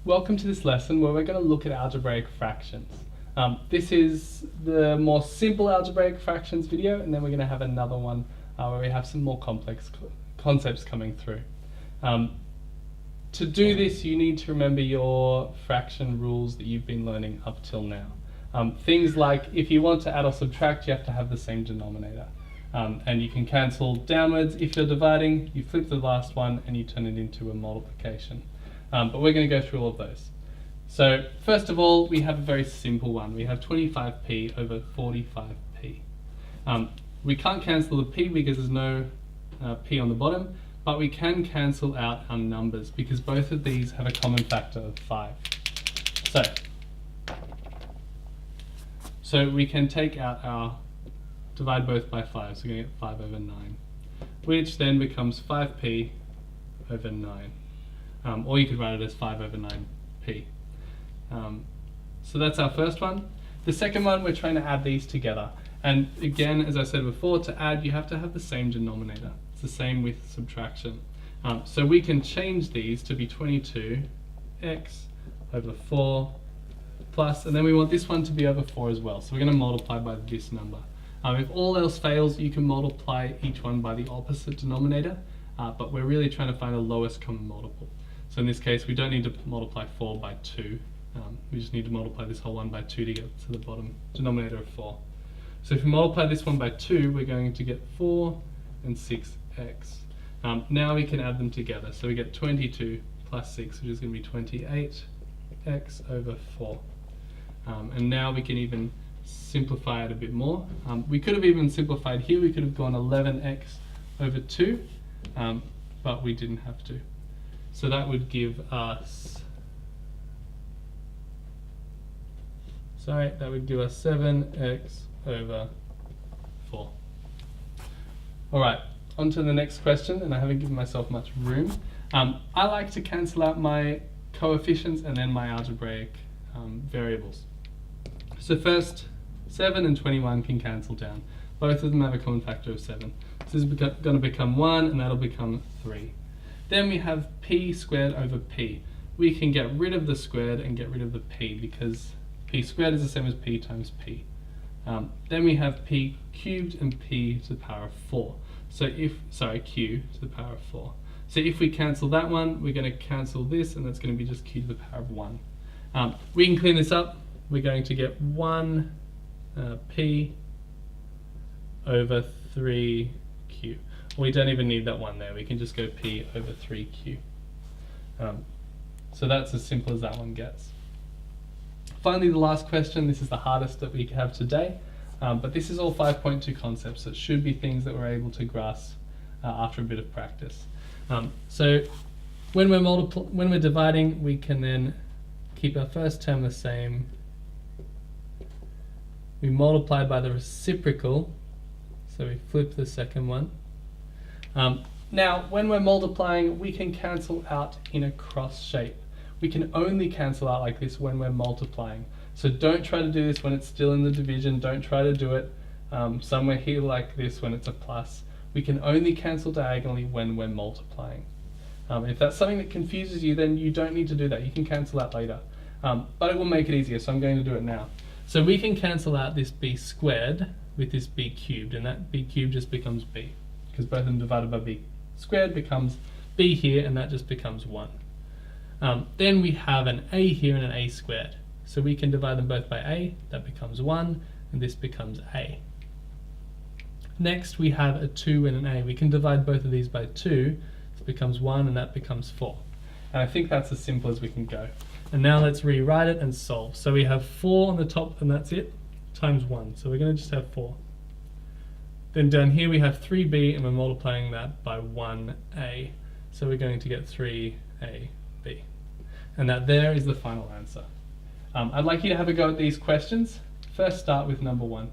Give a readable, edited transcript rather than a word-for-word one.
Welcome to this lesson where we're going to look at algebraic fractions. This is the more simple algebraic fractions video, and then we're going to have another one where we have some more complex concepts coming through. To do this, you need to remember your fraction rules that you've been learning up till now. Things like if you want to add or subtract, you have to have the same denominator. And you can cancel downwards. If you're dividing, you flip the last one and you turn it into a multiplication. But we're going to go through all of those. So first of all, we have a very simple one. We have 25p over 45p. We can't cancel the p because there's no p on the bottom, but we can cancel out our numbers because both of these have a common factor of 5. So we can take out our, divide both by 5, so we're going to get 5 over 9, which then becomes 5p over 9. Or you could write it as 5 over 9p. So that's our first one. The second one, we're trying to add these together. And again, as I said before, to add, you have to have the same denominator. It's the same with subtraction. So we can change these to be 22x over 4 plus, and then we want this one to be over 4 as well. So we're going to multiply by this number. If all else fails, you can multiply each one by the opposite denominator, but we're really trying to find the lowest common multiple. So in this case, we don't need to multiply 4 by 2. We just need to multiply this whole one by 2 to get to the bottom denominator of 4. So if we multiply this one by 2, we're going to get 4 and 6x. Now we can add them together. So we get 22 plus 6, which is going to be 28x over 4. And now we can even simplify it a bit more. We could have even simplified here. We could have gone 11x over 2, but we didn't have to. So that would give us, that would give us 7x over 4. All right, on to the next question, and I haven't given myself much room. I like to cancel out my coefficients and then my algebraic variables. So first, 7 and 21 can cancel down. Both of them have a common factor of 7. So this is going to become 1, and that'll become 3. Then we have p squared over p. We can get rid of the squared and get rid of the p because p squared is the same as p times p. Then we have p cubed and p to the power of 4. So q to the power of 4. So if we cancel that one, we're going to cancel this, and that's going to be just q to the power of 1. We can clean this up. We're going to get 1 p over 3q. We don't even need that 1 there. We can just go p over 3q. So that's as simple as that one gets. Finally, the last question. This is the hardest that we have today, but this is all 5.2 concepts, so it should be things that we're able to grasp after a bit of practice. So when we're dividing, we can then keep our first term the same. We multiply by the reciprocal, so we flip the second one. Now, when we're multiplying, we can cancel out in a cross shape. We can only cancel out like this when we're multiplying. So don't try to do this when it's still in the division. Don't try to do it somewhere here like this when it's a plus. We can only cancel diagonally when we're multiplying. If that's something that confuses you, then you don't need to do that. You can cancel out later. But it will make it easier, so I'm going to do it now. So we can cancel out this b squared with this b cubed, and that b cubed just becomes b, because both of them divided by b squared becomes b here, and that just becomes 1. Then we have an a here and an a squared. So we can divide them both by a, that becomes 1, and this becomes a. Next we have a 2 and an a. We can divide both of these by 2, it becomes 1, and that becomes 4. And I think that's as simple as we can go. And now let's rewrite it and solve. So we have 4 on the top, and that's it, times 1. So we're going to just have 4. Then down here we have 3b, and we're multiplying that by 1a. So we're going to get 3ab. And that there is the final answer. I'd like you to have a go at these questions. First start with number 1.